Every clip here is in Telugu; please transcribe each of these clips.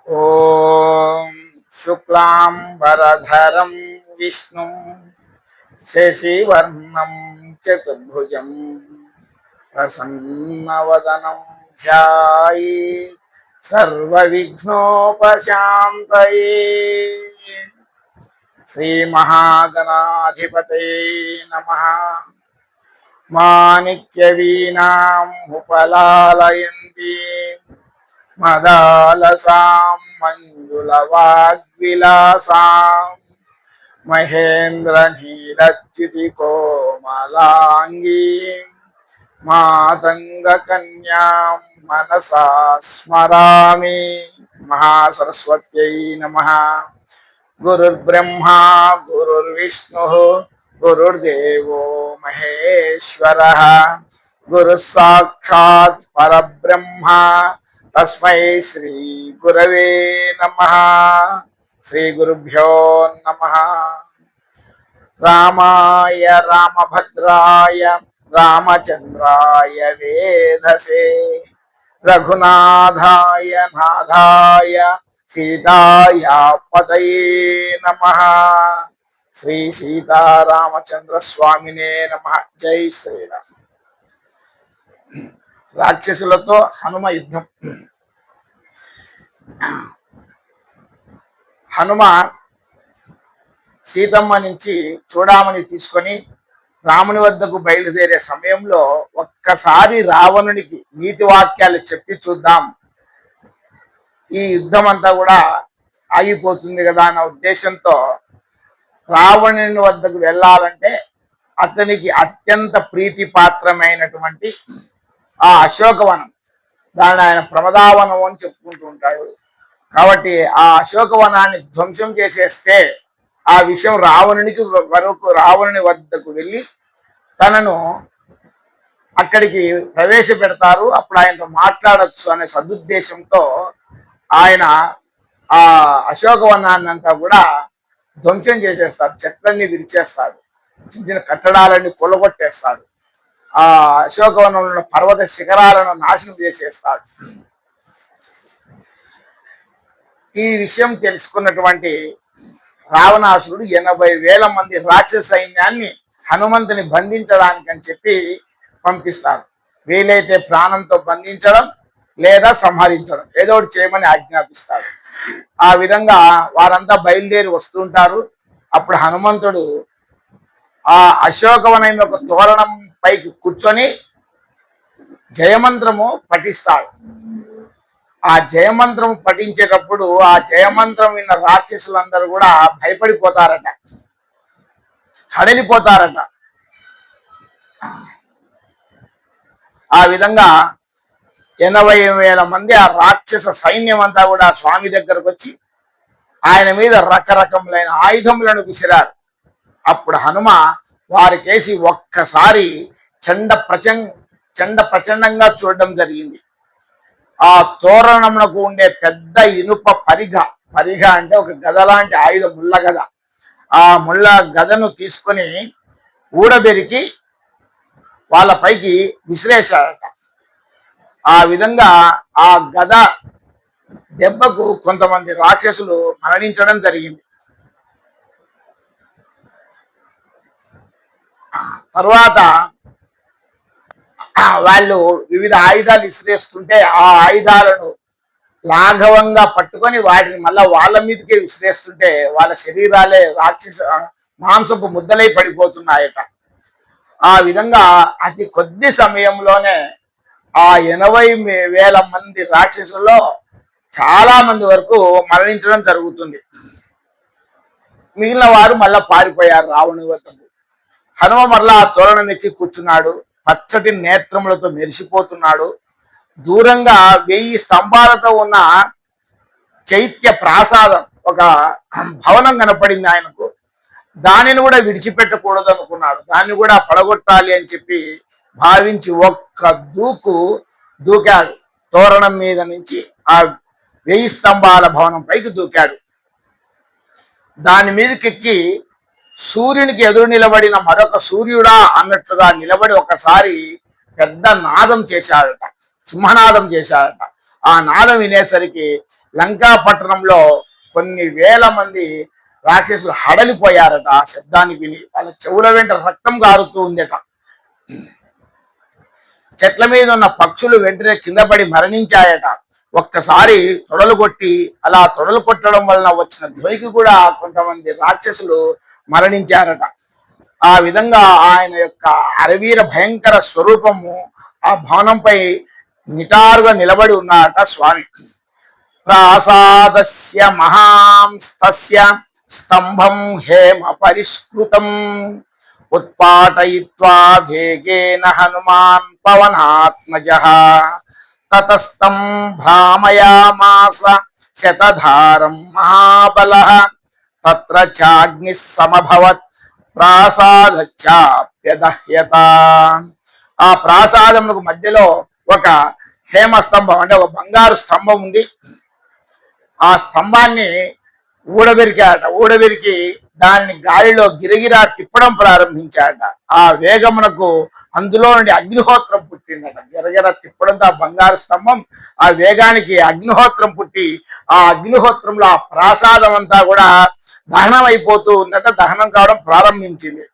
ఓం శుక్లాంబరధరం విష్ణు శశివర్ణం చతుర్భుజం ప్రసన్నవదనం ధ్యాయే సర్వవిఘ్నోపశాంతయే. శ్రీ మహాగణాధిపతయే నమః. మాణిక్యవీణాం ఉపలాలయంతి మదాలసాం మంజులవాగ్విలాసాం మహేంద్రనీలచ్యుతికోమలాంగీం మాతంగకన్యాం మనసా స్మరామి. మహాసరస్వత్యై నమః. గురుర్బ్రహ్మా గురుర్విష్ణుః గురుర్దేవో మహేశ్వరః. గురుః సాక్షాత్ పరబ్రహ్మ తస్మై శ్రీ గురవే నమః. శ్రీ గురుభ్యో నమః. రామాయ రామభద్రాయ రామచంద్రాయ వేధసే రఘునాథాయ నాథాయ సీతాయ పతయే నమః. శ్రీ సీతారామచంద్ర స్వామినే నమః. జై శ్రీరామ్. రాక్షసులతో హనుమ యుద్ధం. హనుమ సీతమ్మ నుంచి చూడామని తీసుకొని రాముని వద్దకు బయలుదేరే సమయంలో ఒక్కసారి రావణునికి నీతి వాక్యాలు చెప్పి చూద్దాం, ఈ యుద్ధం అంతా కూడా ఆగిపోతుంది కదా అన్న ఉద్దేశంతో రావణుని వద్దకు వెళ్ళాలంటే అతనికి అత్యంత ప్రీతిపాత్రమైనటువంటి ఆ అశోకవనం, దాన్ని ఆయన ప్రమదావనం అని చెప్పుకుంటూ ఉంటాడు. కాబట్టి ఆ అశోకవనాన్ని ధ్వంసం చేసేస్తే ఆ విషయం రావణుని వద్దకు వెళ్ళి తనను అక్కడికి ప్రవేశపెడతారు, అప్పుడు ఆయనతో మాట్లాడచ్చు అనే సదుద్దేశంతో ఆయన ఆ అశోకవనాన్ని అంతా కూడా ధ్వంసం చేసేస్తాడు. చెట్లన్నీ విరిచేస్తాడు, చిన్న చిన్న కట్టడాలన్నీ కొల్లగొట్టేస్తాడు, ఆ అశోకవనంలో ఉన్న పర్వత శిఖరాలను నాశనం చేసేస్తాడు. ఈ విషయం తెలుసుకున్నటువంటి రావణాసురుడు 80,000 మంది రాక్షస సైన్యాన్ని హనుమంతుని బంధించడానికని చెప్పి పంపిస్తారు. వీలైతే ప్రాణంతో బంధించడం లేదా సంహరించడం, ఏదో ఒకటి చేయమని ఆజ్ఞాపిస్తారు. ఆ విధంగా వారంతా బయలుదేరి వస్తుంటారు. అప్పుడు హనుమంతుడు ఆ అశోకవనం యొక్క తోరణం పైకి కూర్చొని జయమంత్రము పఠిస్తాడు. ఆ జయమంత్రం పఠించేటప్పుడు ఆ జయమంత్రం విన్న రాక్షసులందరూ కూడా భయపడిపోతారట, హడలిపోతారట. ఆ విధంగా 80,000 మంది ఆ రాక్షస సైన్యం అంతా కూడా స్వామి దగ్గరకు వచ్చి ఆయన మీద రకరకములైన ఆయుధములను విసిరారు. అప్పుడు హనుమ వారికేసి ఒక్కసారి చండ ప్రచండంగా చూడడం జరిగింది. ఆ తోరణమునకు ఉండే పెద్ద ఇనుప పరిగ అంటే ఒక గద లాంటి ఆయుధం, ముళ్ళ గద. ఆ ముళ్ళ గదను తీసుకొని ఊడబెరికి వాళ్ళపైకి విసిరేశారట. ఆ విధంగా ఆ గద దెబ్బకు కొంతమంది రాక్షసులు మరణించడం జరిగింది. తర్వాత వాళ్ళు వివిధ ఆయుధాలు విసిరేస్తుంటే ఆ ఆయుధాలను లాఘవంగా పట్టుకొని వాటిని మళ్ళా వాళ్ళ మీదకే విసిరేస్తుంటే వాళ్ళ శరీరాలే రాక్షస మాంసపు ముద్దలై పడిపోతున్నాయట. ఆ విధంగా అతి కొద్ది సమయంలోనే ఆ 80,000 మంది రాక్షసుల్లో చాలా మంది వరకు మరణించడం జరుగుతుంది. మిగిలిన వారు మళ్ళా పారిపోయారు రావణుని వద్దకు. హనుమ మరలా ఆ తోరణం ఎక్కి కూర్చున్నాడు. పచ్చటి నేత్రములతో మెరిసిపోతున్నాడు. దూరంగా 1000 స్తంభాలతో ఉన్న చైత్య ప్రాసాదం, ఒక భవనం కనపడింది ఆయనకు. దానిని కూడా విడిచిపెట్టకూడదు అనుకున్నాడు, దాన్ని కూడా పడగొట్టాలి అని చెప్పి భావించి ఒక్క దూకాడు. తోరణం మీద నుంచి ఆ 1000 స్తంభాల భవనం పైకి దూకాడు. దాని మీదకెక్కి సూర్యునికి ఎదురు నిలబడిన మరొక సూర్యుడా అన్నట్లుగా నిలబడి ఒకసారి పెద్ద నాదం చేశాడట, సింహనాదం చేశాడట. ఆ నాదం వినేసరికి లంకా పట్టణంలో కొన్ని వేల మంది రాక్షసులు హడలిపోయారట. ఆ శబ్దాన్ని విని వాళ్ళ చెవుల వెంట రక్తం కారుతూ ఉందట. చెట్ల మీద ఉన్న పక్షులు వెంటనే కింద పడి మరణించాయట. ఒక్కసారి తొడలు కొట్టి అలా తొడలు కొట్టడం వలన వచ్చిన ధ్వనికి కూడా కొంతమంది రాక్షసులు మరణించారట. ఆ విధంగా ఆయన యొక్క అరవీర భయంకర స్వరూపము ఆ భవనంపై నిటారుగా నిలబడి ఉన్నారట స్వామి. ప్రాసాదస్య మహాంస్తస్య స్తంభం హేమ పరిష్కృతం ఉత్పాటయిత్వా వేగేన హనుమాన్ పవనాత్మజః తతస్తం భ్రామయామాస శతధారం మహాబలః తత్ర చాగ్ని సమభవత్ ప్రాసాదచాప్యదహ్యత. ఆ ప్రాసాదములకు మధ్యలో ఒక హేమ స్తంభం అంటే ఒక బంగారు స్తంభం ఉంది. ఆ స్తంభాన్ని ఊడబెరికి దాన్ని గాలిలో గిరిగిరా తిప్పడం ప్రారంభించాట. ఆ వేగమునకు అందులో నుండి అగ్నిహోత్రం పుట్టిందట. గిరగిర తిప్పడంతో ఆ బంగారు స్తంభం ఆ వేగానికి అగ్నిహోత్రం పుట్టి ఆ అగ్నిహోత్రంలో ఆ ప్రాసాదం అంతా కూడా దహనం అయిపోతూ ఉందట. దహనం కావడం ప్రారంభించింది.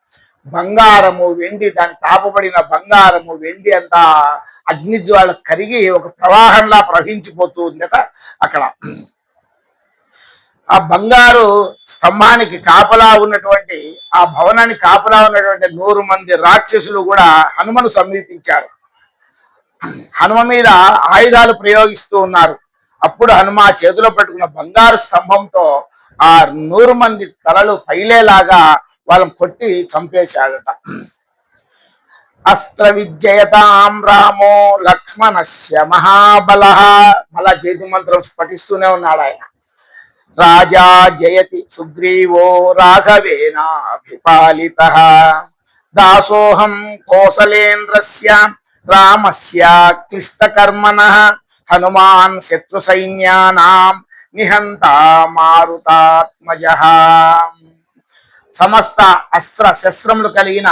బంగారము వెండి, దాని తాపబడిన బంగారము వెండి అంతా అగ్నిజ్వాల కరిగి ఒక ప్రవాహంలా ప్రవహించిపోతూ ఉందట. అక్కడ ఆ బంగారు స్తంభానికి కాపలా ఉన్నటువంటి ఆ భవనానికి కాపలా ఉన్నటువంటి 100 మంది రాక్షసులు కూడా హనుమను సమీపించారు. హనుమ మీద ఆయుధాలు ప్రయోగిస్తూ ఉన్నారు. అప్పుడు హనుమ చేతిలో పెట్టుకున్న బంగారు స్తంభంతో ఆ 100 మంది తలలు పైలేలాగా వాళ్ళని కొట్టి చంపేశాడట. అస్త్ర విజయతాం రామో లక్ష్మణస్య మహాబల. మళ్ళా చేతి మంత్రం పఠిస్తూనే ఉన్నాడు ఆయన. రాజా జయతి సుగ్రీవో రాఘవేనాభిపాలితః దాసోహం కోసలేంద్రస్య రామస్య క్లిష్టకర్మణః హనుమాన్ శత్రు సైన్యానాం నిహంతా మారుతాత్మజః. సమస్త అస్త్ర శస్త్రములు కలిగిన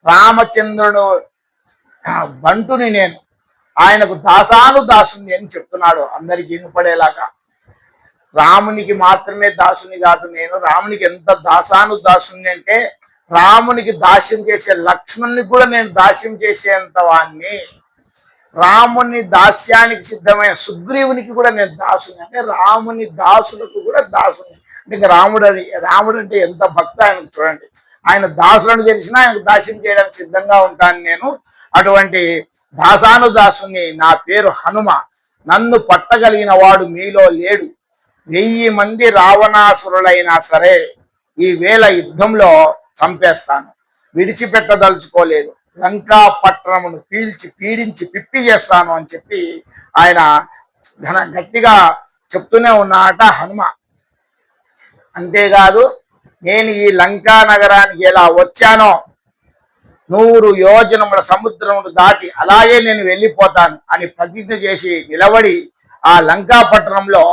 రామచంద్రుడు బంటుని నేను, ఆయనకు దాసుని అని చెప్తున్నాడు అందరికి వినపడేలాగా. రామునికి మాత్రమే దాసుని కాదు నేను, రామునికి ఎంత దాసుని అంటే రామునికి దాస్యం చేసే లక్ష్మణ్ని కూడా నేను దాస్యం చేసేంత వాణ్ణి. రాముని దాస్యానికి సిద్ధమైన సుగ్రీవునికి కూడా నేను దాసుని, అంటే రాముని దాసులకు కూడా దాసుని. అంటే రాముడు అంటే ఎంత భక్తి ఆయనకు చూడండి. ఆయన దాసులను తెలిసినా ఆయనకు దాస్యం చేయడానికి సిద్ధంగా ఉంటాను నేను. అటువంటి దాసుని. నా పేరు హనుమ. నన్ను పట్టగలిగిన వాడు మీలో లేడు. 1000 మంది రావణాసురులైనా సరే ఈ వేళ యుద్ధంలో చంపేస్తాను, విడిచిపెట్టదలుచుకోలేదు. లంకా పట్టణమును పీడించి పిప్పి చేస్తాను అని చెప్పి ఆయన గట్టిగా చెప్తూనే ఉన్నాట హనుమ. అంతేకాదు, నేను ఈ లంకా నగరానికి ఎలా వచ్చానో 100 యోజనముల సముద్రమును దాటి అలాగే నేను వెళ్ళిపోతాను అని ప్రతిజ్ఞ చేసి నిలబడి ఆ లంకా పట్టణంలో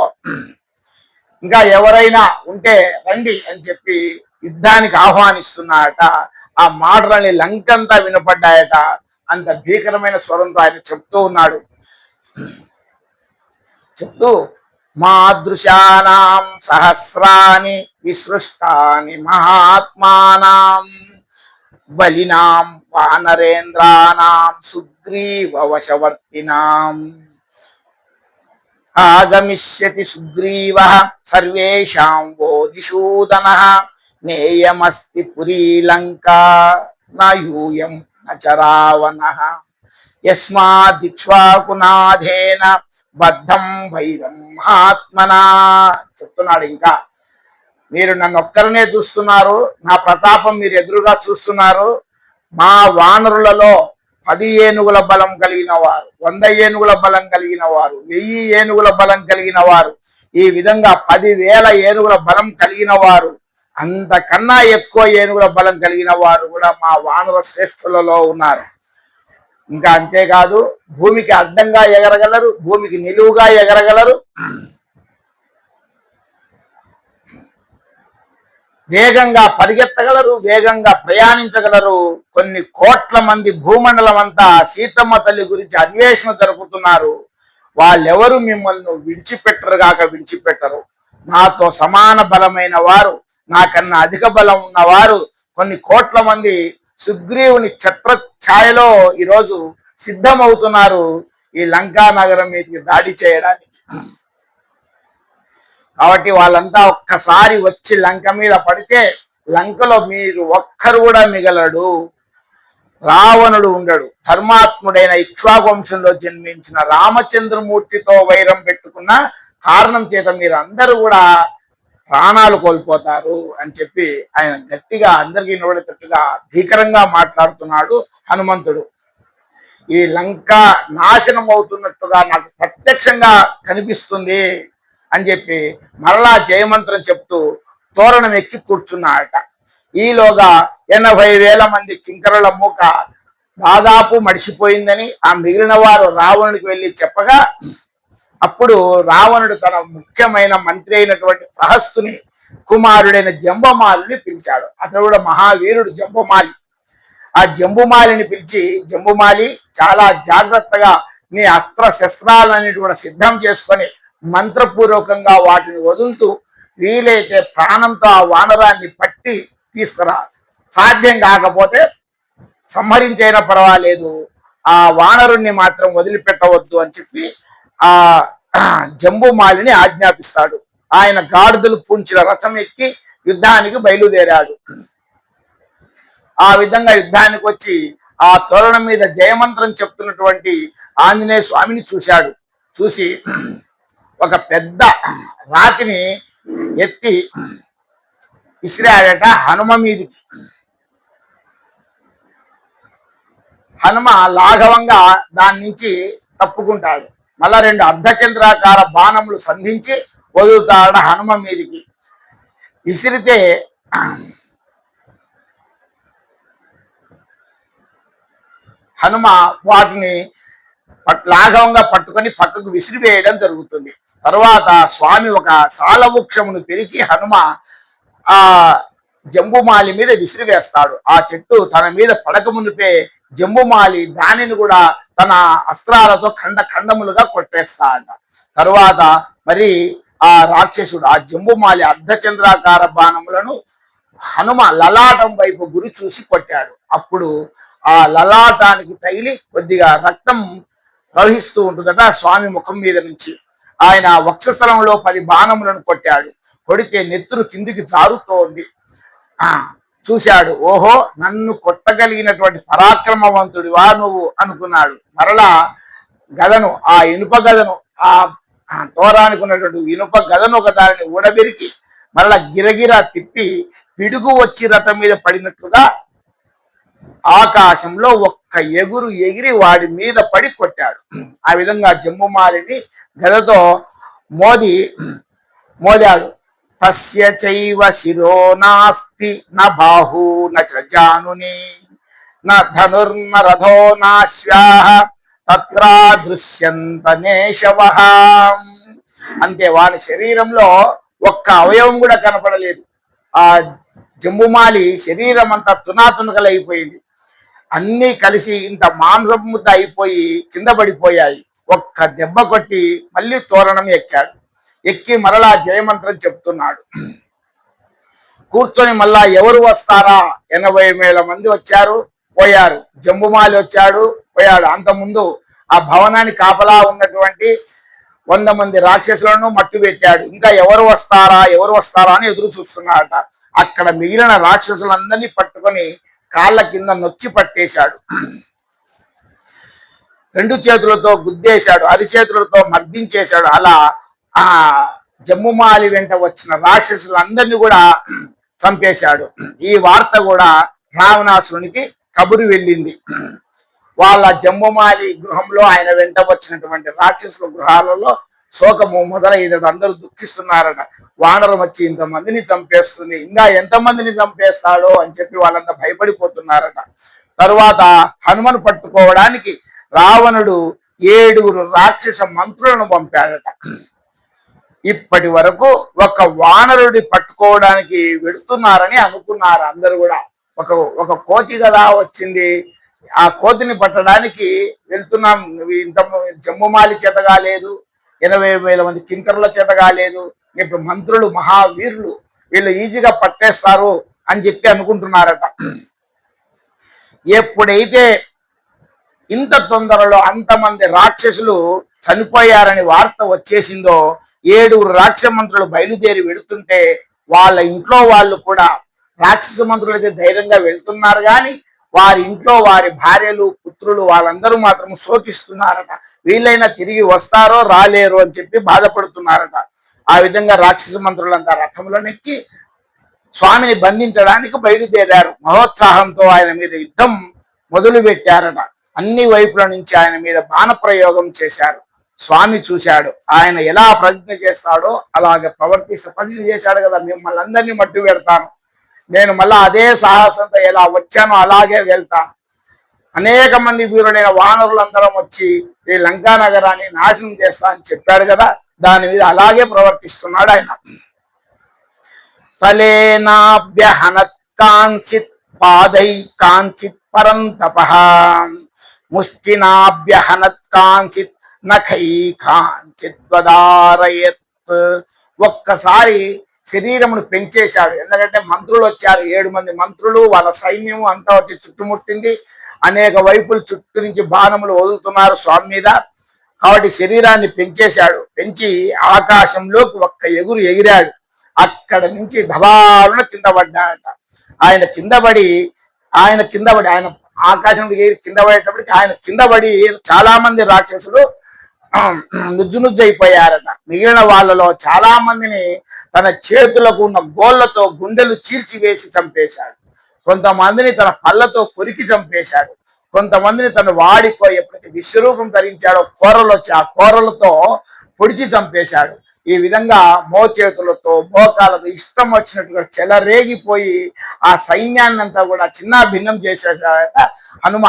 ఇంకా ఎవరైనా ఉంటే రండి అని చెప్పి యుద్ధానికి ఆహ్వానిస్తున్నాయట. ఆ మాటలని లంకంతా వినపడ్డాయట. అంత భీకరమైన స్వరంతో ఆయన చెప్తూ ఉన్నాడు. చెప్తూ మాదృశానాం సహస్రాని విసృష్టాని మహాత్మానాం బలినాం వానరేంద్రానాం సుగ్రీవ వశవర్తినాం ఆగమిష్యతి సుగ్రీవ సర్వేషాం వో దిశూదనః నేయమస్తి పురీ లంకా నయూయం నచరావణః యస్మాదిక్ష్వాకునాథేన బద్ధం వైరం మహాత్మనా. చెప్తున్నాడు ఇంకా, మీరు నన్ను ఒక్కరినే చూస్తున్నారు, నా ప్రతాపం మీరు ఎదురుగా చూస్తున్నారు. మా వానరులలో 10 ఏనుగుల బలం కలిగిన వారు, 100 ఏనుగుల బలం కలిగిన వారు, 1000 ఏనుగుల బలం కలిగిన వారు, ఈ విధంగా 10,000 ఏనుగుల బలం కలిగిన వారు, అంతకన్నా ఎక్కువ ఏనుగుల బలం కలిగిన వారు కూడా మా వానర శ్రేష్ఠులలో ఉన్నారు. ఇంకా అంతేకాదు, భూమికి అడ్డంగా ఎగరగలరు, భూమికి నిలువుగా ఎగరగలరు, వేగంగా పరిగెత్తగలరు, వేగంగా ప్రయాణించగలరు. కొన్ని కోట్ల మంది భూమండలం అంతా సీతమ్మ తల్లి గురించి అన్వేషణ జరుపుతున్నారు. వాళ్ళెవరు మిమ్మల్ని విడిచిపెట్టరుగాక విడిచిపెట్టరు. నాతో సమాన బలమైన వారు, నాకన్నా అధిక బలం ఉన్నవారు కొన్ని కోట్ల మంది సుగ్రీవుని ఛత్ర ఛాయలో ఈరోజు సిద్ధమవుతున్నారు ఈ లంకా నగరం మీదకి దాడి చేయడానికి. కాబట్టి వాళ్ళంతా ఒక్కసారి వచ్చి లంక మీద పడితే లంకలో మీరు ఒక్కరు కూడా మిగలడు. రావణుడు ఉండడు. ధర్మాత్ముడైన ఇక్ష్వాకు వంశంలో జన్మించిన రామచంద్రమూర్తితో వైరం పెట్టుకున్న కారణం చేత మీరు అందరూ కూడా ప్రాణాలు కోల్పోతారు అని చెప్పి ఆయన గట్టిగా అందరికీ వినబడేటట్టుగా భీకరంగా మాట్లాడుతున్నాడు హనుమంతుడు. ఈ లంక నాశనం అవుతున్నట్టుగా నాకు ప్రత్యక్షంగా కనిపిస్తుంది అని చెప్పి మరలా జయమంత్రం చెప్తూ తోరణం ఎక్కి కూర్చున్నాడట. ఈలోగా 80,000 మంది కింకరుల మూక దాదాపు మడిసిపోయిందని ఆ మిగిలిన వారు రావణుడికి వెళ్ళి చెప్పగా, అప్పుడు రావణుడు తన ముఖ్యమైన మంత్రి అయినటువంటి ప్రహస్తుని కుమారుడైన జంబమాలిని పిలిచాడు. అతడు కూడా మహావీరుడు జంబమాలి. ఆ జంబుమాలిని పిలిచి, జంబుమాలి చాలా జాగ్రత్తగా నీ అస్త్ర శస్త్రాలన్నిటి కూడా సిద్ధం చేసుకొని మంత్రపూర్వకంగా వాటిని వదులుతూ వీలైతే ప్రాణంతో ఆ వానరాన్ని పట్టి తీసుకురా. సాధ్యం కాకపోతే సంహరించైనా పర్వాలేదు, ఆ వానరుణ్ణి మాత్రం వదిలిపెట్టవద్దు అని చెప్పి ఆ జంబుమాలిని ఆజ్ఞాపిస్తాడు. ఆయన గాడిదలు పూంచిన రథం ఎక్కి యుద్ధానికి బయలుదేరాడు. ఆ విధంగా యుద్ధానికి వచ్చి ఆ తోరణం మీద జయమంత్రం చెప్తున్నటువంటి ఆంజనేయ స్వామిని చూశాడు. చూసి ఒక పెద్ద రాతిని ఎత్తి విసిరాడట హనుమ మీదికి. హనుమ లాఘవంగా దాని నుంచి తప్పుకుంటాడు. మళ్ళా 2 అర్ధచంద్రాకార బాణములు సంధించి వదులుతాడు హనుమ మీదికి. విసిరితే హనుమ వాటిని లాఘవంగా పట్టుకొని పక్కకు విసిరివేయడం జరుగుతుంది. తర్వాత స్వామి ఒక సాలవృక్షమును పెరికి హనుమ ఆ జంబుమాలి మీద విసిరివేస్తాడు. ఆ చెట్టు తన మీద పడక మునిపే జంబుమాలి దానిని కూడా తన అస్త్రాలతో ఖండములుగా కొట్టేస్తాడ. తరువాత మరి ఆ రాక్షసుడు ఆ జంబుమాలి అర్ధచంద్రాకార బాణములను హనుమ లలాటం వైపు గురి చూసి కొట్టాడు. అప్పుడు ఆ లలాటానికి తగిలి కొద్దిగా రక్తం ప్రవహిస్తూ ఉంటుందట స్వామి ముఖం మీద నుంచి. ఆయన వక్షస్థలంలో 10 బాణములను కొట్టాడు. కొడితే నెత్తురు కిందికి జారుతోంది. చూశాడు, ఓహో నన్ను కొట్టగలిగినటువంటి పరాక్రమవంతుడివా నువ్వు అనుకున్నాడు. మరలా గదను, ఆ ఇనుప గదను, ఆ తోరానికి ఉన్నటువంటి ఇనుప గదను ఒక దానిని ఊడబెరికి మరలా గిరగిరా తిప్పి పిడుగు వచ్చి రథం మీద పడినట్లుగా ఆకాశంలో ఒక్క ఎగురు ఎగిరి వాడి మీద పడి కొట్టాడు. ఆ విధంగా జంబుమాలిని గదతో మోదాడు. తస్య చైవ శిరో నాస్తి న బాహు న జానుని న ధనుర్న రథో నాశ్వాః తత్రా దృశ్యంత నేశవః. అంతే, వాని శరీరంలో ఒక్క అవయవం కూడా కనపడలేదు. ఆ జంబుమాలి శరీరం అంతా తునాతునకలైపోయింది. అన్నీ కలిసి ఇంత మాంసం ముద్ద అయిపోయి కింద పడిపోయాయి. ఒక్క దెబ్బ కొట్టి మళ్ళీ తోరణం ఎక్కాడు. ఎక్కి మరలా జయమంత్రం చెప్తున్నాడు. కూర్చొని మళ్ళా ఎవరు వస్తారా, 80,000 మంది వచ్చారు పోయారు. జంబుమాలి వచ్చాడు పోయాడు. అంతకుముందు ఆ భవనాన్ని కాపలా ఉన్నటువంటి 100 మంది రాక్షసులను మట్టు పెట్టాడు. ఇంకా ఎవరు వస్తారా అని ఎదురు చూస్తున్నాడట. అక్కడ మిగిలిన రాక్షసులందరినీ పట్టుకొని కాళ్ళ కింద నొక్కి పట్టేశాడు. 2 చేతులతో గుద్దేశాడు, అరిచేతులతో మర్దించేశాడు. అలా ఆ జంబుమాలి వెంట వచ్చిన రాక్షసులందరినీ కూడా చంపేశాడు. ఈ వార్త కూడా రావణాసురునికి కబురు వెళ్ళింది. వాళ్ళ జంబుమాలి గృహంలో ఆయన వెంట వచ్చినటువంటి రాక్షసుల గృహాలలో శోకము మొదలైనది. అందరూ దుఃఖిస్తున్నారట. వానరం వచ్చి ఇంతమందిని చంపేస్తుంది, ఇంకా ఎంతమందిని చంపేస్తాడో అని చెప్పి వాళ్ళంతా భయపడిపోతున్నారట. తరువాత హనుమను పట్టుకోవడానికి రావణుడు 7 రాక్షస మంత్రులను పంపాడట. ఇప్పటి వరకు ఒక వానరుడి పట్టుకోవడానికి వెళుతున్నారని అనుకున్నారు అందరు కూడా. ఒక కోతి కదా వచ్చింది, ఆ కోతిని పట్టడానికి వెళ్తున్నాం, ఇంత జమ్ముమాలి చేత కాలేదు, 80,000 మంది కింకరుల చేత కాలేదు, ఇప్పుడు మంత్రులు మహావీరులు వీళ్ళు ఈజీగా పట్టేస్తారు అని చెప్పి అనుకుంటున్నారట. ఎప్పుడైతే ఇంత తొందరలో అంతమంది రాక్షసులు చనిపోయారని వార్త వచ్చేసిందో 7 రాక్షస మంత్రులు బయలుదేరి వెళుతుంటే వాళ్ళ ఇంట్లో వాళ్ళు కూడా, రాక్షస మంత్రులు అయితే ధైర్యంగా వెళ్తున్నారు కానీ వారి ఇంట్లో వారి భార్యలు పుత్రులు వాళ్ళందరూ మాత్రం శోకిస్తున్నారట. వీళ్ళైనా తిరిగి వస్తారో రాలేరో అని చెప్పి బాధపడుతున్నారట. ఆ విధంగా రాక్షస మంత్రులంతా రథంలో నెక్కి స్వామిని బంధించడానికి బయలుదేరారు. మహోత్సాహంతో ఆయన మీద యుద్ధం మొదలు పెట్టారట. అన్ని వైపుల నుంచి ఆయన మీద బాణ ప్రయోగం చేశారు. స్వామి చూశాడు, ఆయన ఎలా ప్రతిజ్ఞ చేస్తాడో అలాగే ప్రవర్తిస్తే, ప్రతిజ్ఞ చేశాడు కదా, మిమ్మల్ని అందరినీ మట్టు పెడతాను, నేను మళ్ళా అదే సాహసంతో ఎలా వచ్చానో అలాగే వెళ్తాను, అనేక మంది వీరులైన వానరులందరం వచ్చి ఈ లంకా నగరాన్ని నాశనం చేస్తా అని చెప్పాడు కదా, దాని మీద అలాగే ప్రవర్తిస్తున్నాడు ఆయన. ఫలేనాభ్యహనత్ కాంచిత్ పాదై కాంచిత్ పరంతప ముష్టినాభ్యహనత్ కాంచిత్ నఖై కాంచిత్ వదారయత్. ఒక్కసారి శరీరమును పెంచేశాడు. ఎందుకంటే మంత్రులు వచ్చారు, 7 మంది మంత్రులు, వాళ్ళ సైన్యము అంతా వచ్చి చుట్టుముట్టింది. అనేక వైపులు చుట్టూ నుంచి బాణములు వదులుతున్నారు స్వామి మీద. కాబట్టి శరీరాన్ని పెంచేశాడు. పెంచి ఆకాశంలోకి ఒక్క ఎగురు ఎగిరాడు. అక్కడ నుంచి ధబాలున కింద పడ్డాడట. ఆయన కింద పడి ఆయన ఆకాశం కింద పడేటప్పటికి ఆయన కింద పడి చాలా మంది రాక్షసులు నుజ్జు అయిపోయారట. మిగిలిన వాళ్ళలో చాలా మందిని తన చేతులకు ఉన్న గోళ్లతో గుండెలు చీల్చివేసి చంపేశాడు. కొంతమందిని తన పళ్ళతో కొరికి చంపేశాడు. కొంతమందిని తను వాడికో ఎప్పుడైతే విశ్వరూపం ధరించాడో కూరలు వచ్చి ఆ కూరలతో పొడిచి చంపేశాడు. ఈ విధంగా మోచేతులతో మోకాలతో ఇష్టం వచ్చినట్టుగా చెలరేగిపోయి ఆ సైన్యాన్ని అంతా కూడా చిన్న భిన్నం చేసేసాడట హనుమ.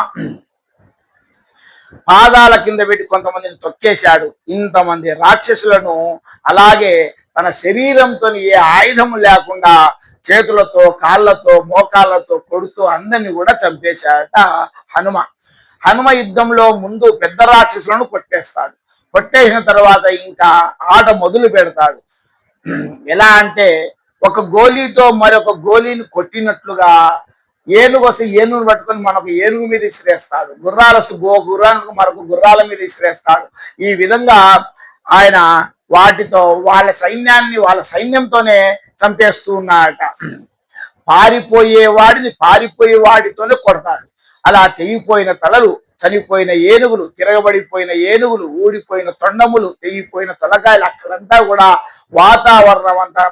పాదాల కింద పెట్టి కొంతమందిని తొక్కేశాడు. ఇంతమంది రాక్షసులను అలాగే తన శరీరంతో ఏ ఆయుధము లేకుండా చేతులతో కాళ్ళతో మోకాళ్ళతో కొడుతూ అందరినీ కూడా చంపేశాడట హనుమ యుద్ధంలో ముందు పెద్ద రాక్షసులను కొట్టేస్తాడు. కొట్టేసిన తర్వాత ఇంకా ఆట మొదలు పెడతాడు. ఎలా అంటే ఒక గోలీతో మరొక గోలీని కొట్టినట్లుగా ఏనుగు వస్తే ఏనుగును పట్టుకొని మనకు ఏనుగు మీద ఇసిరేస్తాడు. గుర్రాలకు మరొక గుర్రాల మీద ఇసిరేస్తాడు. ఈ విధంగా ఆయన వాటితో వాళ్ళ సైన్యంతోనే చంపేస్తూ ఉన్నాడట. పారిపోయే వాడితోనే కొడతాడు. అలా తెగిపోయిన తలలు, చనిపోయిన ఏనుగులు, తిరగబడిపోయిన ఏనుగులు, ఊడిపోయిన తొండములు, తెగిపోయిన తలకాయలు, అక్కడంతా కూడా వాతావరణం అంతా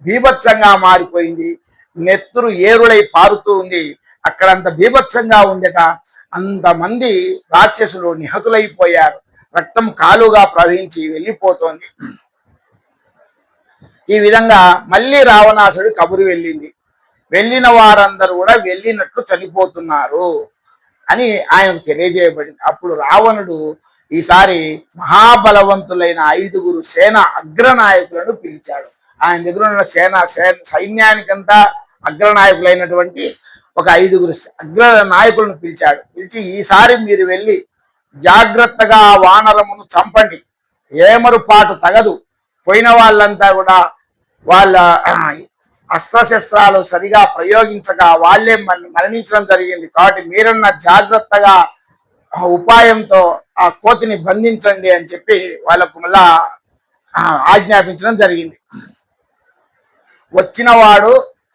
బీభత్సంగా మారిపోయింది. నెత్తురు ఏరులై పారుతూ ఉంది. అక్కడంత బీభత్సంగా ఉందట. అంతమంది రాక్షసులు నిహతులైపోయారు. రక్తం కాలుగా ప్రవహించి వెళ్ళిపోతోంది. ఈ విధంగా మళ్ళీ రావణాసుడి కబురు వెళ్ళింది. వెళ్ళిన వారందరూ కూడా వెళ్ళినట్లు చనిపోతున్నారు అని ఆయనకు తెలియజేయబడింది. అప్పుడు రావణుడు ఈసారి మహాబలవంతులైన 5 సేన అగ్రనాయకులను పిలిచాడు. ఆయన దగ్గర ఉన్న సైన్యానికంతా అగ్రనాయకులైనటువంటి ఒక 5 అగ్ర నాయకులను పిలిచాడు. పిలిచి ఈసారి మీరు వెళ్ళి జాగ్రత్తగా వానరమును చంపండి, ఏమరుపాటు తగదు. పోయిన వాళ్ళంతా కూడా వాళ్ళ అస్త్రశస్త్రాలు సరిగా ప్రయోగించక వాళ్ళే మరణించడం జరిగింది. కాబట్టి మీరన్న జాగ్రత్తగా ఉపాయంతో ఆ కోతిని బంధించండి అని చెప్పి వాళ్ళకు మళ్ళా ఆజ్ఞాపించడం జరిగింది. వచ్చిన వాడు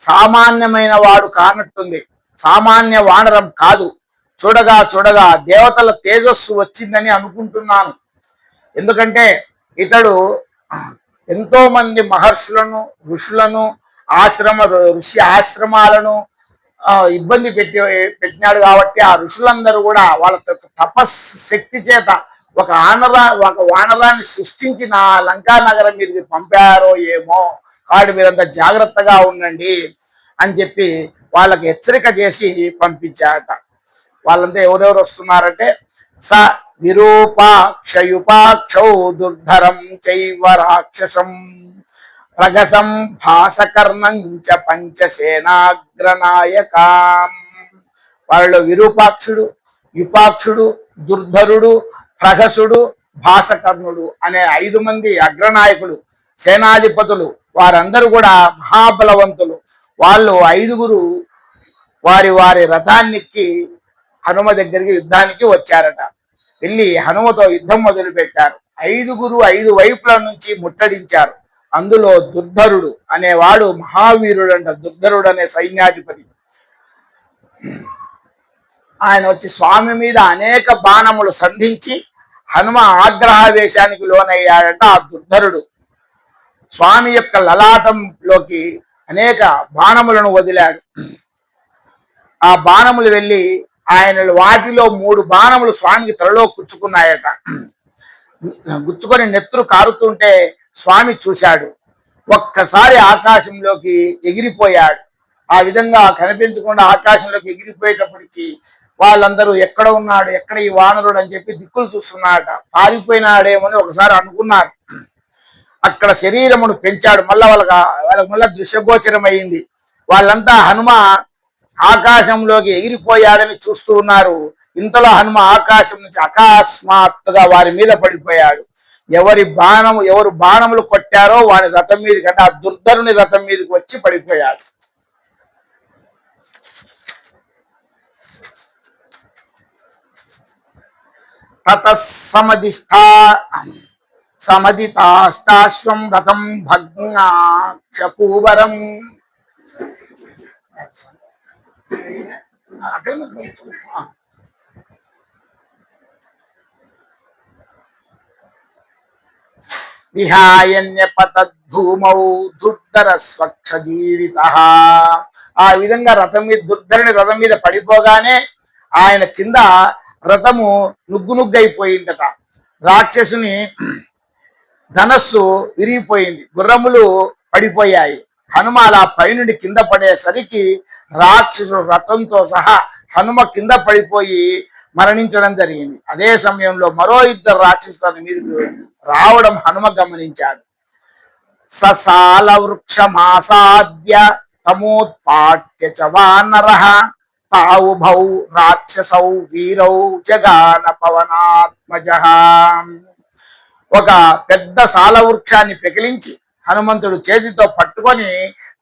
సామాన్యమైన వాడు కానట్టుంది, సామాన్య వానరం కాదు. చూడగా దేవతల తేజస్సు వచ్చిందని అనుకుంటున్నాను. ఎందుకంటే ఇతడు ఎంతో మంది మహర్షులను, ఋషులను, ఋషి ఆశ్రమాలను ఇబ్బంది పెట్టినాడు. కాబట్టి ఆ ఋషులందరూ కూడా వాళ్ళ తపశక్తి చేత ఒక వానరాన్ని సృష్టించి నా లంకా నగరం మీదకి పంపారో ఏమో. కాబట్టి మీరంతా జాగ్రత్తగా ఉండండి అని చెప్పి వాళ్ళకి హెచ్చరిక చేసి పంపించారట. వాళ్ళంతా ఎవరెవరు వస్తున్నారంటే స విరూపాక్షయుపాక్షౌ దుర్ధరం చైవ రాక్షసం ప్రగసం భాసకర్ణం చ పంచసేనాగ్రనాయకాం. వాళ్ళు విరూపాక్షుడు, యుపాక్షుడు, దుర్ధరుడు, ప్రహసుడు, భాసకర్ణుడు అనే 5 మంది అగ్రనాయకులు, సేనాధిపతులు, వారందరూ కూడా మహాబలవంతులు. వాళ్ళు 5గురు వారి వారి రథానికి హనుమ దగ్గరికి యుద్ధానికి వచ్చారట. వెళ్ళి హనుమతో యుద్ధం మొదలు పెట్టారు. 5గురు 5 వైపుల నుంచి ముట్టడించారు. అందులో దుర్ధరుడు అనేవాడు మహావీరుడు అంట. దుర్ధరుడు అనే సైన్యాధిపతి ఆయన వచ్చి స్వామి మీద అనేక బాణములు సంధించి హనుమ ఆగ్రహావేశానికి లోనయ్యాడంట. ఆ దుర్ధరుడు స్వామి యొక్క లలాటంలోకి అనేక బాణములను వదిలాడు. ఆ బాణములు వెళ్ళి ఆయన వాటిలో 3 బాణములు స్వామికి తలలో గుచ్చుకున్నాయట. గుచ్చుకొని నెత్తురు కారుతుంటే స్వామి చూశాడు. ఒక్కసారి ఆకాశంలోకి ఎగిరిపోయాడు. ఆ విధంగా కనిపించకుండా ఆకాశంలోకి ఎగిరిపోయేటప్పటికి వాళ్ళందరూ ఎక్కడ ఉన్నాడు, ఎక్కడ ఈ వానరుడు అని చెప్పి దిక్కులు చూస్తున్నాడట. పారిపోయినాడేమని ఒకసారి అనుకున్నారు. అక్కడ శరీరమును పెంచాడు. వాళ్ళకి మళ్ళా దృశ్యగోచరం అయింది. వాళ్ళంతా హనుమ ఆకాశంలోకి ఎగిరిపోయాడని చూస్తూ ఉన్నారు. ఇంతలో హనుమ ఆకాశం నుంచి అకస్మాత్తుగా వారి మీద పడిపోయాడు. ఎవరు బాణములు కొట్టారో వారి రథం మీద కంటే ఆ దుర్ధరుని రథం మీదకి వచ్చి పడిపోయాడు. సమదితాష్టాశ్వం రథం భగ్నాక్షపూవరం. విహాయన్యపతద్భూమౌ దుర్ధర స్వచ్ఛ జీవిత. ఆ విధంగా దుర్ధరుని రథం మీద పడిపోగానే ఆయన కింద రథము నుగ్గునుగ్గైపోయిందట. రాక్షసుని ధనస్సు విరిగిపోయింది, గుర్రములు పడిపోయాయి. హనుమ అలా పైనుండి కింద పడేసరికి రాక్షసుడు రథంతో సహా హనుమ కింద పడిపోయి మరణించడం జరిగింది. అదే సమయంలో మరో 2 రాక్షసుల మీదకు రావడం హనుమ గమనించాడు. ససాల వృక్షమాసాద్య తమోత్పాట్య చ వానరః తావుభౌ రాక్షసౌ వీరౌ జగాన పవనాత్మజః. ఒక పెద్ద సాల వృక్షాన్ని పెకిలించి హనుమంతుడు చేతితో పట్టుకొని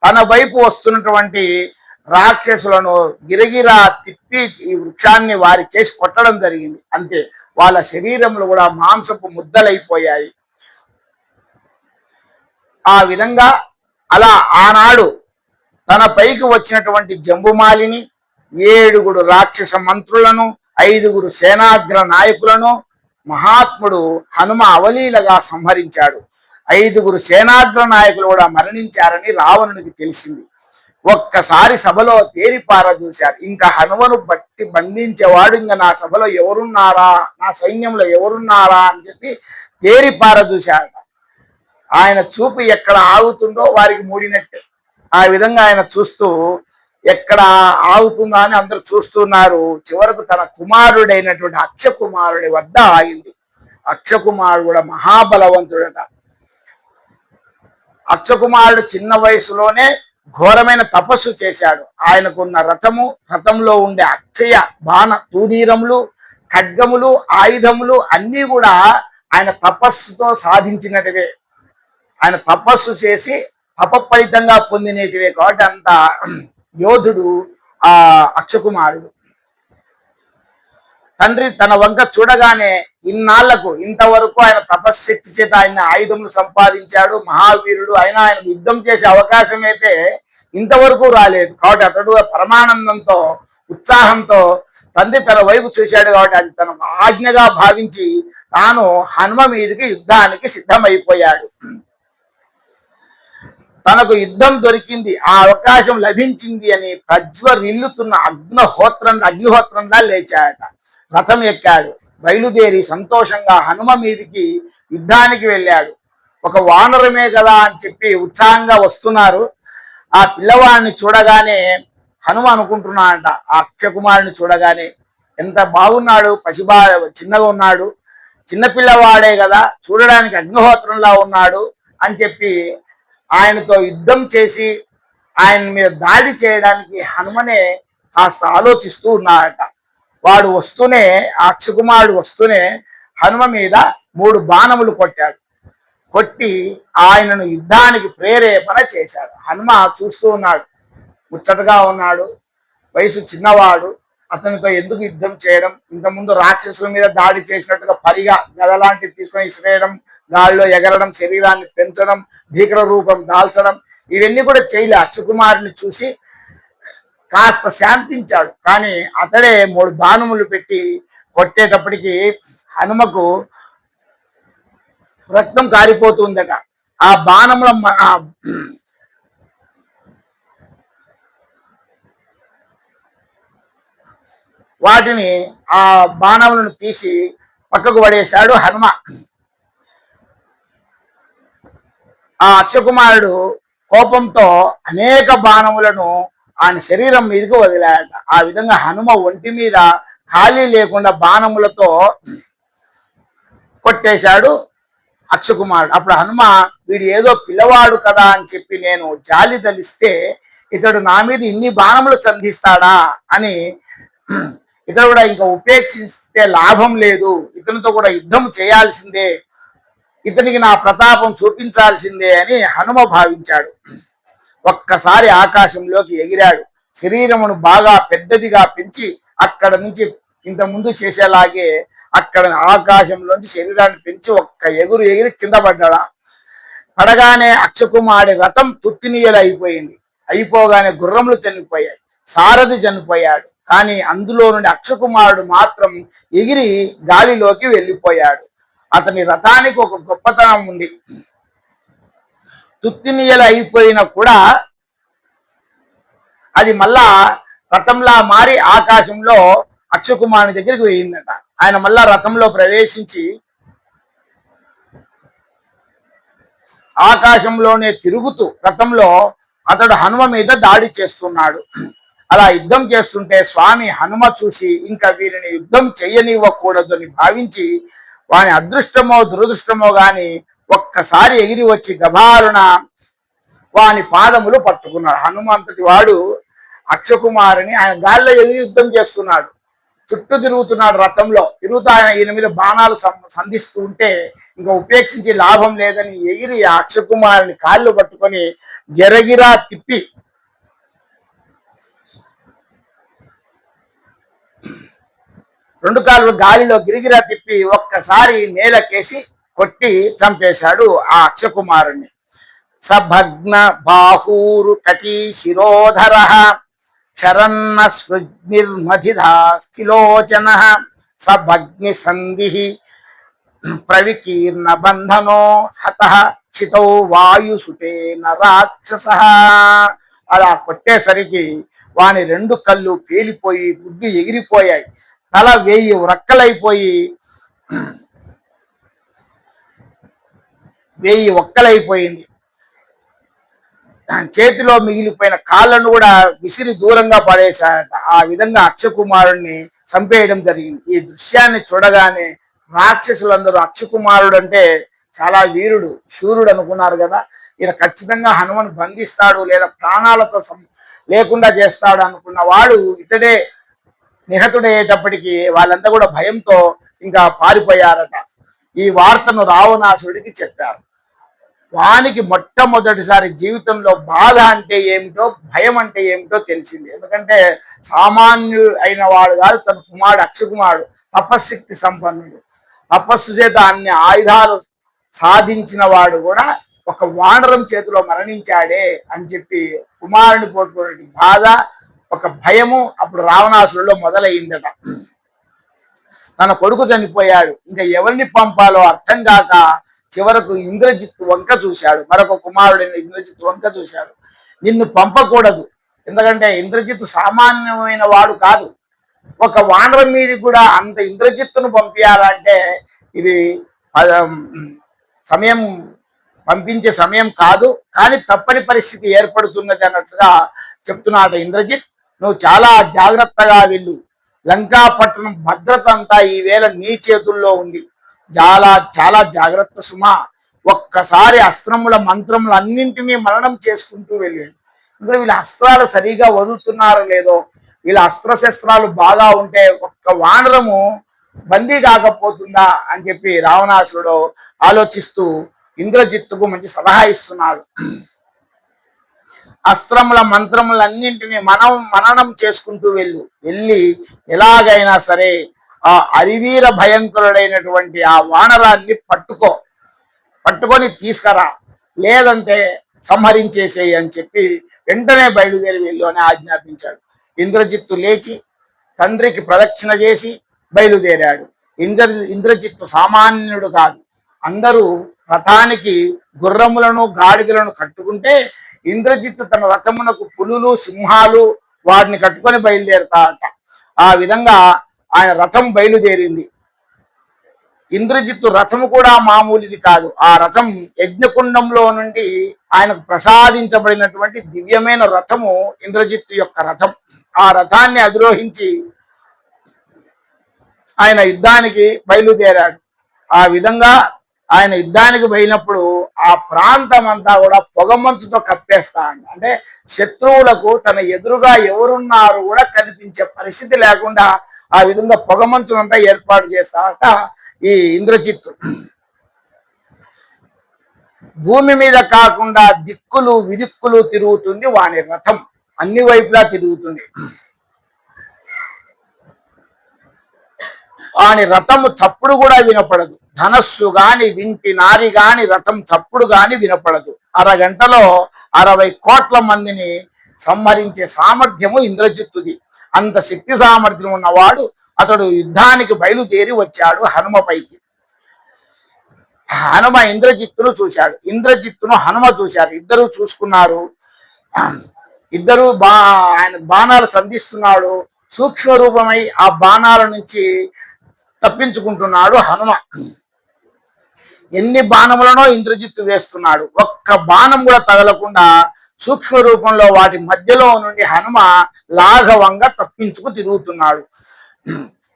తన వైపు వస్తున్నటువంటి రాక్షసులను గిరగిరా తిప్పి ఈ వృక్షాన్ని వారి కేసి కొట్టడం జరిగింది. అంతే, వాళ్ళ శరీరములు కూడా మాంసపు ముద్దలైపోయాయి. ఆ విధంగా అలా ఆనాడు తన పైకి వచ్చినటువంటి జంబుమాలిని, 7 రాక్షస మంత్రులను, 5 సేనాగ్ర నాయకులను మహాత్ముడు హనుమ అవలీలగా సంహరించాడు. 5 సేనాగ్ర నాయకులు కూడా మరణించారని రావణునికి తెలిసింది. ఒక్కసారి సభలో తేరిపార చూశారు. ఇంకా హనుమను బట్టి బంధించేవాడు ఇంకా నా సభలో ఎవరున్నారా, నా సైన్యంలో ఎవరున్నారా అని చెప్పి తేరిపార చూశాడు. ఆయన చూపు ఎక్కడ ఆగుతుందో వారికి మూడినట్టే. ఆ విధంగా ఆయన చూస్తూ ఎక్కడ ఆగుతుందా అని అందరూ చూస్తున్నారు. చివరకు తన కుమారుడైనటువంటి అక్షకుమారుడి వద్ద ఆగింది. అక్షకుమారుడు కూడా మహాబలవంతుడట. అక్షకుమారుడు చిన్న వయసులోనే ఘోరమైన తపస్సు చేశాడు. ఆయనకున్న రథంలో ఉండే అక్షయ బాణ తూనీరములు, ఖడ్గములు, ఆయుధములు అన్నీ కూడా ఆయన తపస్సుతో సాధించినటివే. ఆయన తపస్సు చేసి తపఫలితంగా పొందినటివే కాబట్టి అంత యోధుడు ఆ అక్షకుమారుడు. తండ్రి తన వంక చూడగానే ఇంతవరకు ఆయన తపశ్శక్తి చేత ఆయన ఆయుధములు సంపాదించాడు, మహావీరుడు అయినా ఆయన యుద్ధం చేసే అవకాశం అయితే ఇంతవరకు రాలేదు. కాబట్టి అతడు పరమానందంతో ఉత్సాహంతో తండ్రి తన వైపు చూశాడు. కాబట్టి అది తన ఆజ్ఞగా భావించి తాను హనుమ మీదకి యుద్ధానికి సిద్ధమైపోయాడు. తనకు యుద్ధం దొరికింది, ఆ అవకాశం లభించింది అని ప్రజ్వరిల్లుతున్న అగ్నిహోత్రంగా లేచాడట. రథం ఎక్కాడు, బయలుదేరి సంతోషంగా హనుమ మీదికి యుద్ధానికి వెళ్ళాడు. ఒక వానరమే కదా అని చెప్పి ఉత్సాహంగా వస్తున్నారు. ఆ పిల్లవాడిని చూడగానే హనుమ అనుకుంటున్నాడంట, ఆ అక్షకుమారుని చూడగానే ఎంత బాగున్నాడు, చిన్నగా ఉన్నాడు, చిన్నపిల్లవాడే కదా, చూడడానికి అగ్నిహోత్రంలా ఉన్నాడు అని చెప్పి ఆయనతో యుద్ధం చేసి ఆయన మీద దాడి చేయడానికి హనుమనే కాస్త ఆలోచిస్తూ ఉన్నాడట. వాడు వస్తూనే, ఆ అక్షకుమారుడు వస్తూనే హనుమ మీద 3 బాణములు కొట్టాడు. కొట్టి ఆయనను యుద్ధానికి ప్రేరేపణ చేశాడు. హనుమ చూస్తూ ఉన్నాడు, ముచ్చటగా ఉన్నాడు, వయసు చిన్నవాడు, అతనితో ఎందుకు యుద్ధం చేయడం? ఇంతకుముందు రాక్షసుల మీద దాడి చేసినట్టుగా పరిగా గదలాంటివి తీసుకొని ఇసిరేయడం, గాలిలో ఎగరడం, శరీరాన్ని పెంచడం, భీకర రూపం దాల్చడం, ఇవన్నీ కూడా చేయలే. అక్షకుమారుని చూసి కాస్త శాంతించాడు. కానీ అతడే 3 బాణములు పెట్టి కొట్టేటప్పటికి హనుమకు రక్తం కారిపోతుందట. ఆ బాణముల వాటిని, ఆ బాణములను తీసి పక్కకు పడేశాడు హనుమ. ఆ అక్షకుమారుడు కోపంతో అనేక బాణములను ఆయన శరీరం మీదకి వదిలాడట. ఆ విధంగా హనుమ ఒంటి మీద ఖాళీ లేకుండా బాణములతో కొట్టేశాడు అక్షకుమారుడు. అప్పుడు హనుమ, వీడు ఏదో పిల్లవాడు కదా అని చెప్పి నేను జాలి తలిస్తే ఇతడు నా మీద ఇన్ని బాణములు సంధిస్తాడా అని, ఇతడు కూడా ఇంకా ఉపేక్షిస్తే లాభం లేదు, ఇతనితో కూడా యుద్ధం చేయాల్సిందే, ఇతనికి నా ప్రతాపం చూపించాల్సిందే అని హనుమ భావించాడు. ఒక్కసారి ఆకాశంలోకి ఎగిరాడు. శరీరమును బాగా పెద్దదిగా పెంచి అక్కడ నుంచి ఇంత ముందు చేసేలాగే అక్కడ ఆకాశంలోంచి శరీరాన్ని పెంచి ఒక్క ఎగురు ఎగిరి కింద పడ్డా. పడగానే అక్షకుమారి రథం తుత్తినీయలు అయిపోయింది. అయిపోగానే గుర్రములు చనిపోయాయి, సారథి చనిపోయాడు. కానీ అందులో నుండి అక్షకుమారుడు మాత్రం ఎగిరి గాలిలోకి వెళ్ళిపోయాడు. అతని రథానికి ఒక గొప్పతనం ఉంది. తుత్తినీయలు అయిపోయినా కూడా అది మళ్ళా రథంలా మారి ఆకాశంలో అక్షకుమారుని దగ్గరికి వేయిందట. ఆయన మళ్ళా రథంలో ప్రవేశించి ఆకాశంలోనే తిరుగుతూ రథంలో అతడు హనుమ మీద దాడి చేస్తున్నాడు. అలా యుద్ధం చేస్తుంటే స్వామి హనుమ చూసి ఇంకా వీరిని యుద్ధం చెయ్యనివ్వకూడదని భావించి వాని అదృష్టమో దురదృష్టమో గాని ఒక్కసారి ఎగిరి వచ్చి గభారున వాని పాదములు పట్టుకున్నాడు. హనుమంతుడి వాడు అక్షకుమారుని ఆయన గాల్లో ఎగిరి యుద్ధం చేస్తున్నాడు, చుట్టూ తిరుగుతున్నాడు రథంలో. తిరుగుతూ ఆయన ఈయన మీద బాణాలు సంధిస్తూ ఉంటే ఇంకా ఉపేక్షించి లాభం లేదని ఎగిరి ఆ అక్షకుమారుని కాళ్ళు పట్టుకొని గిరగిరా తిప్పి రెండు కాళ్ళు గాలిలో గిరిగిరా తిప్పి ఒక్కసారి నేలకేసి కొట్టి చంపేశాడు ఆ అక్షకుమారుణ్ణి. సభగ్న బాహూరు కటీ శిరోధర చరన్న స్మృర్మధిధా కిలోచన సభగ్ని సంధి ప్రవికీర్ణ బంధనో హత క్షితౌ వాయుసుతేన రాక్షస. అలా కొట్టేసరికి వాని 2 కళ్ళు పేలిపోయి గుడ్డు ఎగిరిపోయాయి, తల 1000 రక్కలైపోయి 1000 ఒక్కలైపోయింది. చేతిలో మిగిలిపోయిన కాళ్ళను కూడా విసిరి దూరంగా పడేశాడట. ఆ విధంగా అక్షకుమారుణ్ణి చంపేయడం జరిగింది. ఈ దృశ్యాన్ని చూడగానే రాక్షసులందరూ అక్షకుమారుడు అంటే చాలా వీరుడు, శూరుడు అనుకున్నారు కదా. ఈయన ఖచ్చితంగా హనుమను బంధిస్తాడు లేదా ప్రాణాలతో లేకుండా చేస్తాడు అనుకున్న వాడు ఇతడే నిహతుడయ్యేటప్పటికీ వాళ్ళంతా కూడా భయంతో ఇంకా పారిపోయారట. ఈ వార్తను రావణాసుడికి చెప్పారు. వానికి మొట్టమొదటిసారి జీవితంలో బాధ అంటే ఏమిటో, భయం అంటే ఏమిటో తెలిసింది. ఎందుకంటే సామాన్యుడు అయిన వాడు కాదు, తన కుమారుడు అక్షకుమారుడు తపశక్తి సంపన్నుడు, తపస్సు చేత అన్ని ఆయుధాలు సాధించిన వాడు కూడా ఒక వానరం చేతిలో మరణించాడే అని చెప్పి కుమారుని పోటుకునే బాధ, ఒక భయము అప్పుడు రావణాసురులో మొదలయ్యిందట. తన కొడుకు చనిపోయాడు, ఇంకా ఎవరిని పంపాలో అర్థం కాక చివరకు ఇంద్రజిత్తు వంక చూశాడు. మరొక కుమారుడైన ఇంద్రజిత్తు వంక చూశాడు. నిన్ను పంపకూడదు, ఎందుకంటే ఇంద్రజిత్తు సామాన్యమైన వాడు కాదు. ఒక వానరం మీద కూడా అంత ఇంద్రజిత్తును పంపించాలంటే ఇది సమయం పంపించే సమయం కాదు. కానీ తప్పని పరిస్థితి ఏర్పడుతున్నది అన్నట్టుగా చెప్తున్నాడు. ఇంద్రజిత్, నువ్వు చాలా జాగ్రత్తగా వెళ్ళు, లంకాపట్టణం భద్రత అంతా ఈవేళ నీ చేతుల్లో ఉంది, చాలా చాలా జాగ్రత్త సుమా. ఒక్కసారి అస్త్రముల మంత్రములు అన్నింటినీ మరణం చేసుకుంటూ వెళ్ళాడు. ఇంకా వీళ్ళ అస్త్రాలు సరిగా వదులుతున్నారో లేదో, వీళ్ళ అస్త్రశస్త్రాలు బాగా ఉంటే ఒక్క వానరము బందీ కాకపోతుందా అని చెప్పి రావణాసురుడు ఆలోచిస్తూ ఇంద్రజిత్తుకు మంచి సలహా ఇస్తున్నాడు. అస్త్రముల మంత్రములన్నింటినీ మననం చేసుకుంటూ వెళ్ళి ఎలాగైనా సరే ఆ అరివీర భయంకరుడైనటువంటి ఆ వానరాన్ని పట్టుకొని తీసుకురా, లేదంటే సంహరించేసేయి అని చెప్పి వెంటనే బయలుదేరి వెళ్ళు అని ఆజ్ఞాపించాడు. ఇంద్రజిత్తు లేచి తండ్రికి ప్రదక్షిణ చేసి బయలుదేరాడు. ఇంద్రజిత్తు సామాన్యుడు కాదు. అందరూ రథానికి గుర్రములను గాడిదలను కట్టుకుంటే ఇంద్రజిత్తు తన రథమునకు పులులు సింహాలు వాటిని కట్టుకొని బయలుదేరతాట. ఆ విధంగా ఆయన రథం బయలుదేరింది. ఇంద్రజిత్తు రథము కూడా మామూలుది కాదు. ఆ రథం యజ్ఞకుండంలో నుండి ఆయనకు ప్రసాదించబడినటువంటి దివ్యమైన రథము ఇంద్రజిత్తు యొక్క రథం. ఆ రథాన్ని అధిరోహించి ఆయన యుద్ధానికి బయలుదేరాడు. ఆ విధంగా ఆయన యుద్ధానికి పోయినప్పుడు ఆ ప్రాంతం అంతా కూడా పొగమంచుతో కప్పేస్తా అంటే శత్రువులకు తన ఎదురుగా ఎవరున్నారు కూడా కనిపించే పరిస్థితి లేకుండా ఆ విధంగా పొగమంచునంతా ఏర్పాటు చేస్తాట ఈ ఇంద్రజిత్తు. భూమి మీద కాకుండా దిక్కులు విదిక్కులు తిరుగుతుంది వాని రథం, అన్ని వైపులా తిరుగుతుంది. వాని రథము చప్పుడు కూడా వినపడదు. ధనస్సు గాని వింటి నారి గాని రథం చప్పుడు గాని వినపడదు. అరగంటలో 60 కోట్ల మందిని సంహరించే సామర్థ్యము ఇంద్రజిత్తుది. అంత శక్తి సామర్థ్యం ఉన్నవాడు అతడు యుద్ధానికి బయలుదేరి వచ్చాడు హనుమపైకి. హనుమ ఇంద్రజిత్తును చూశాడు, ఇంద్రజిత్తును హనుమ చూశారు. ఇద్దరు చూసుకున్నారు. ఇద్దరు ఆయన బాణాలు సంధిస్తున్నాడు. సూక్ష్మ రూపమై ఆ బాణాల నుంచి తప్పించుకుంటున్నాడు హనుమ. ఎన్ని బాణములనో ఇంద్రజిత్తు వేస్తున్నాడు, ఒక్క బాణం కూడా తగలకుండా సూక్ష్మ రూపంలో వాటి మధ్యలో నుండి హనుమ లాఘవంగా తప్పించుకు తిరుగుతున్నాడు.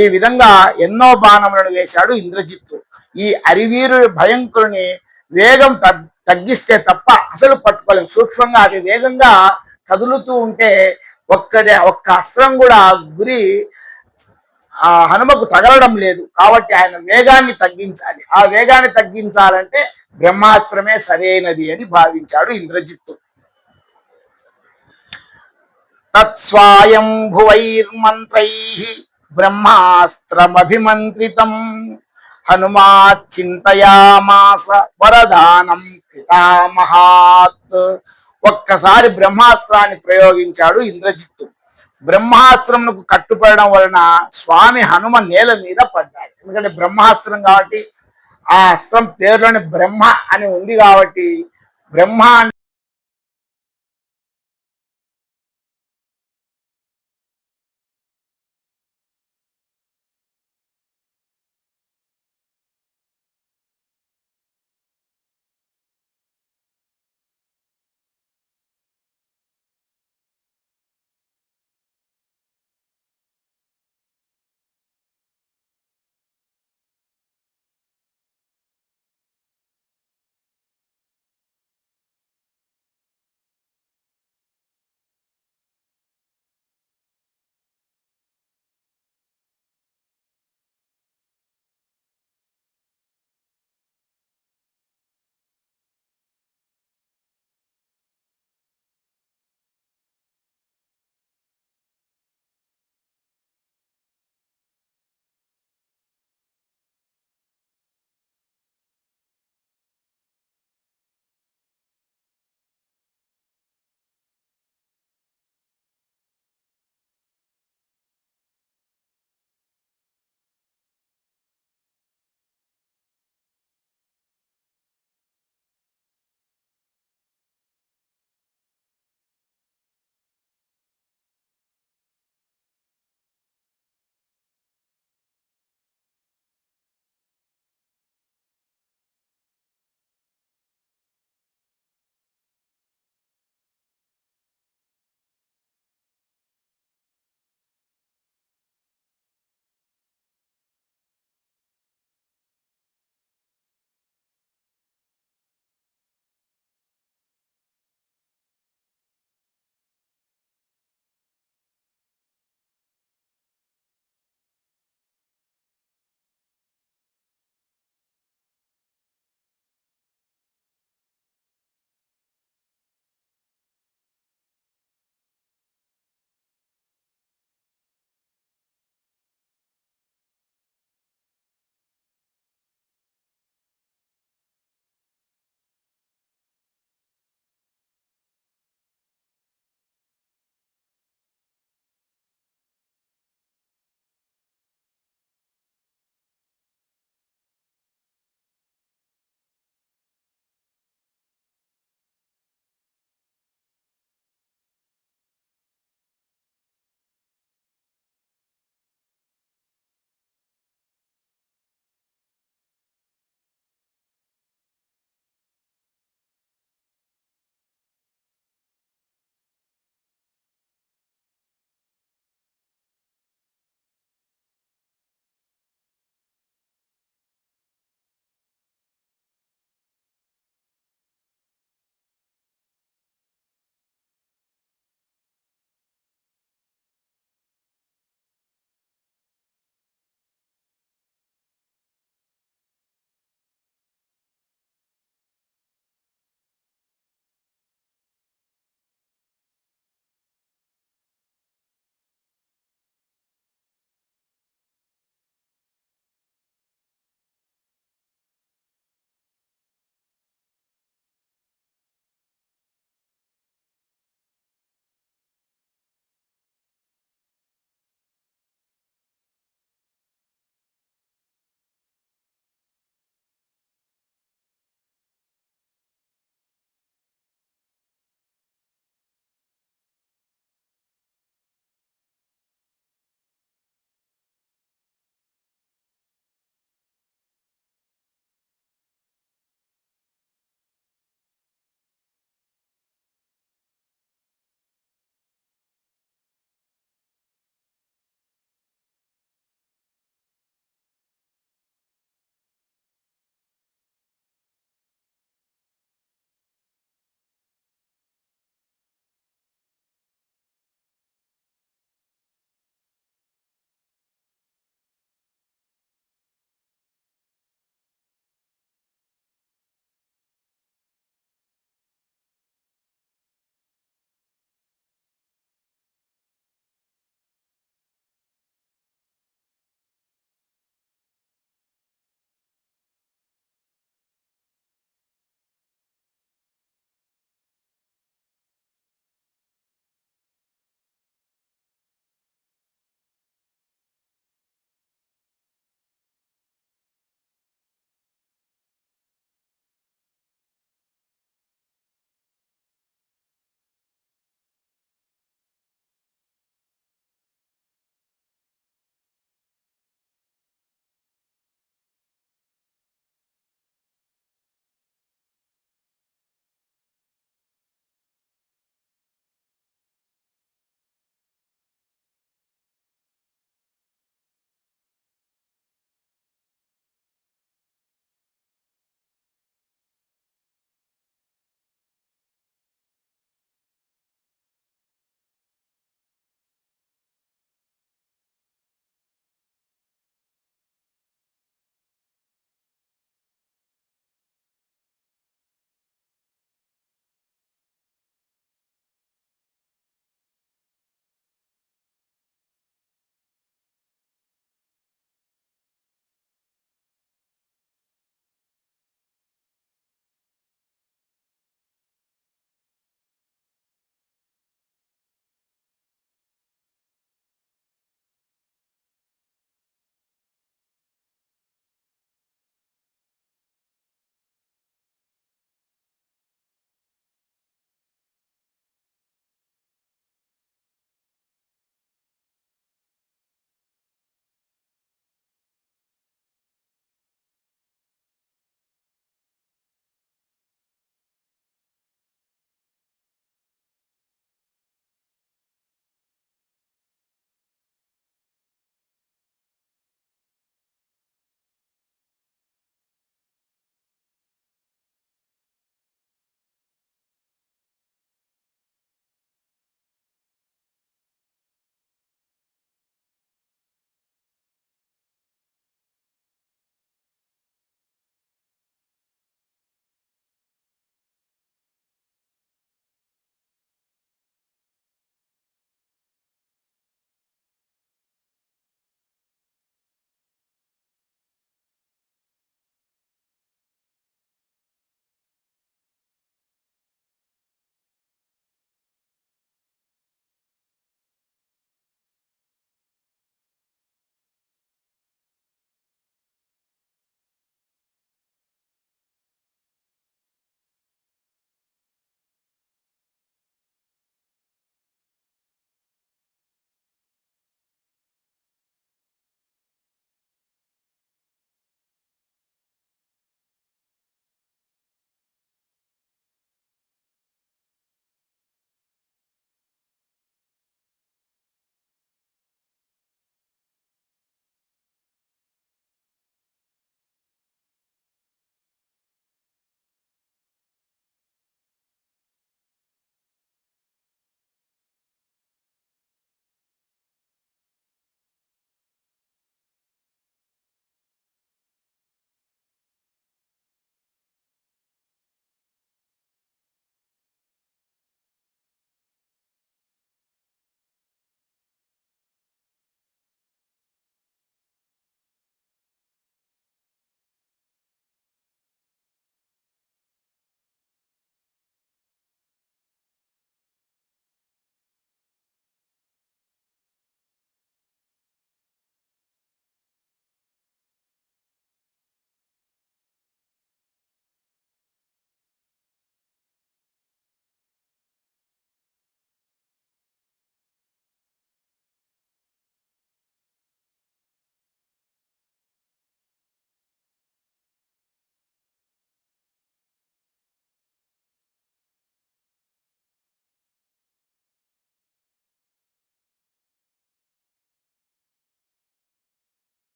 ఈ విధంగా ఎన్నో బాణములను వేశాడు ఇంద్రజిత్తు. ఈ అరివీరుడి భయంకరుని వేగం తగ్గిస్తే తప్ప అసలు పట్టుకోలేము. సూక్ష్మంగా అది వేగంగా కదులుతూ ఉంటే ఒక్క అస్త్రం కూడా గురి ఆ హనుమకు తగలడం లేదు. కాబట్టి ఆయన వేగాన్ని తగ్గించాలి. ఆ వేగాన్ని తగ్గించాలంటే బ్రహ్మాస్త్రమే సరైనది అని భావించాడు ఇంద్రజిత్తు. తత్స్వాయంభువైర్మంత్రైః బ్రహ్మాస్త్రమభిమంత్రితం హనుమాత్ చింతయామాస వరదానం పితామహాత్. ఒక్కసారి బ్రహ్మాస్త్రాన్ని ప్రయోగించాడు ఇంద్రజిత్తు. బ్రహ్మాస్త్రంకు కట్టుపడడం వలన స్వామి హనుమ నేల మీద పడ్డాడు. ఎందుకంటే బ్రహ్మాస్త్రం కాబట్టి ఆ అస్త్రం పేరులోని బ్రహ్మ అని ఉంది కాబట్టి బ్రహ్మ